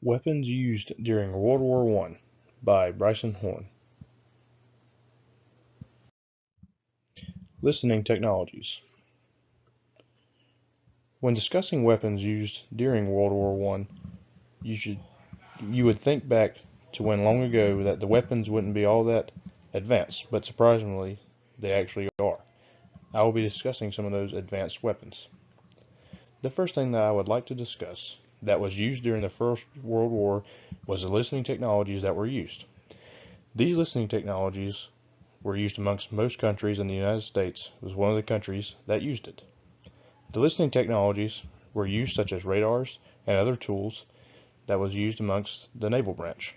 Weapons Used During World War I by Bryson Horn. Listening Technologies. When discussing weapons used during World War I, you would think back to when long ago that the weapons wouldn't be all that advanced, but surprisingly, they actually are. I will be discussing some of those advanced weapons. The first thing that I would like to discuss that was used during the First World War was the listening technologies that were used. These listening technologies were used amongst most countries, and the United States was one of the countries that used it. The listening technologies were used such as radars and other tools that was used amongst the naval branch.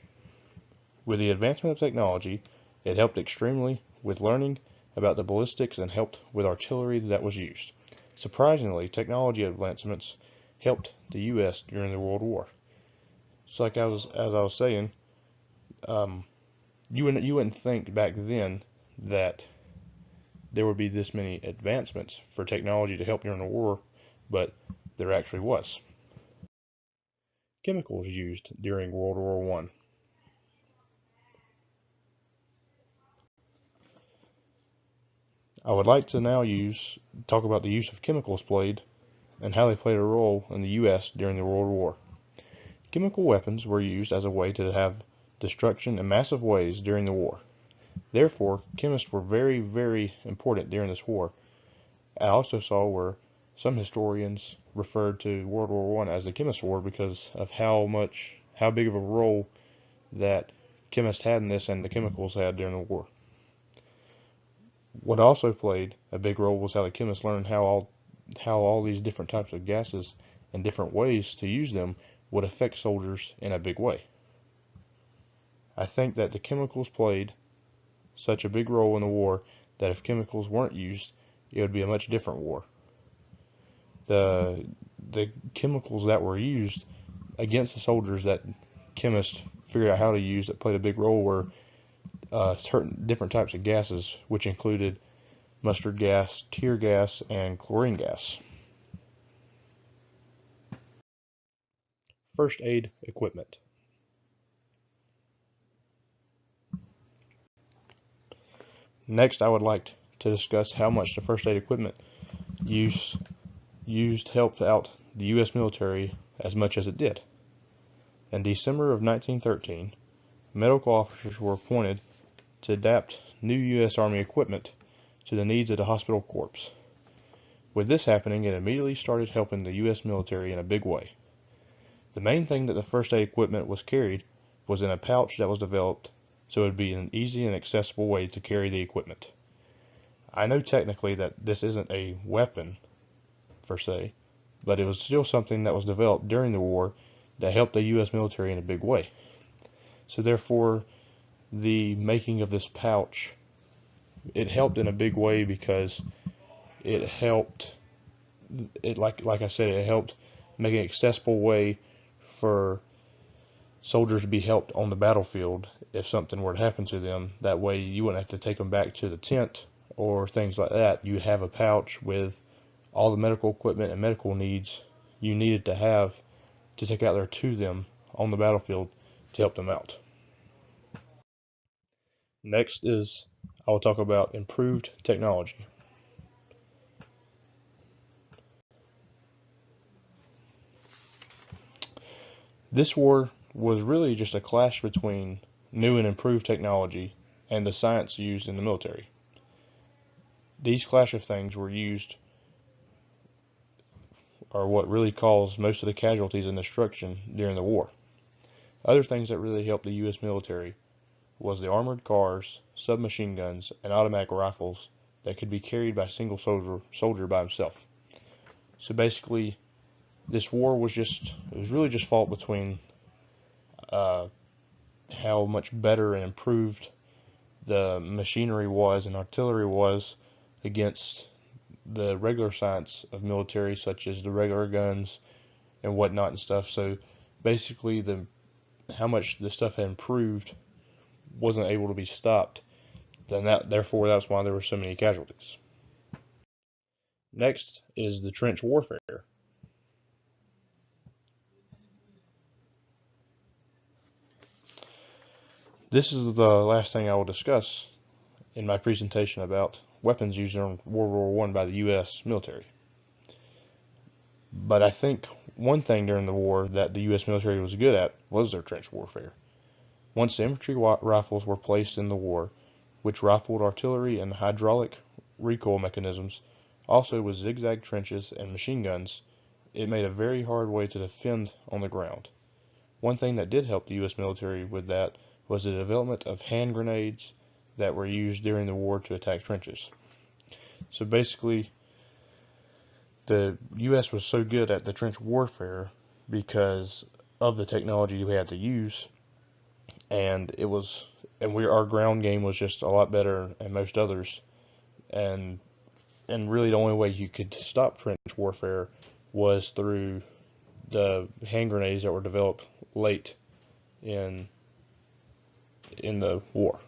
With the advancement of technology, it helped extremely with learning about the ballistics and helped with artillery that was used. Surprisingly, technology advancements helped the U.S. during the World War. So as I was saying, you wouldn't think back then that there would be this many advancements for technology to help during the war, but there actually was. Chemicals used during World War I. I would like to now talk about the use of chemicals played and how they played a role in the U.S. during the World War. Chemical weapons were used as a way to have destruction in massive ways during the war. Therefore, chemists were very, very important during this war. I also saw where some historians referred to World War I as the Chemist War because of how big of a role that chemists had in this and the chemicals had during the war. What also played a big role was how the chemists learned how all these different types of gases and different ways to use them would affect soldiers in a big way. I think that the chemicals played such a big role in the war that if chemicals weren't used, it would be a much different war. The chemicals that were used against the soldiers that chemists figured out how to use that played a big role were certain different types of gases, which included mustard gas, tear gas, and chlorine gas. First aid equipment. Next, I would like to discuss how much the first aid equipment used helped out the U.S. military as much as it did. In December of 1913, medical officers were appointed to adapt new U.S. Army equipment to the needs of the hospital corps. With this happening, it immediately started helping the U.S. military in a big way. The main thing that the first aid equipment was carried was in a pouch that was developed so it would be an easy and accessible way to carry the equipment. I know technically that this isn't a weapon per se, but it was still something that was developed during the war that helped the U.S. military in a big way. So therefore, the making of this pouch, it helped in a big way because it helped, like I said, it helped make an accessible way for soldiers to be helped on the battlefield if something were to happen to them. That way you wouldn't have to take them back to the tent or things like that. You have a pouch with all the medical equipment and medical needs you needed to have to take out there to them on the battlefield to help them out. Next is I will talk about improved technology. This war was really just a clash between new and improved technology and the science used in the military. These clash of things were used are what really caused most of the casualties and destruction during the war. Other things that really helped the U.S. military was the armored cars, submachine guns, and automatic rifles that could be carried by a single soldier by himself. So basically, this war was really just fought between how much better and improved the machinery was and artillery was against the regular science of military, such as the regular guns and whatnot and stuff. So basically, how much the stuff had improved wasn't able to be stopped. Therefore, that's why there were so many casualties. Next is the trench warfare. This is the last thing I will discuss in my presentation about weapons used in World War I by the U.S. military. But I think one thing during the war that the U.S. military was good at was their trench warfare. Once the infantry rifles were placed in the war, which rifled artillery and hydraulic recoil mechanisms, also with zigzag trenches and machine guns, it made a very hard way to defend on the ground. One thing that did help the U.S. military with that was the development of hand grenades that were used during the war to attack trenches. So basically, the U.S. was so good at the trench warfare because of the technology we had to use, and our ground game was just a lot better than most others, and really the only way you could stop trench warfare was through the hand grenades that were developed late in the war.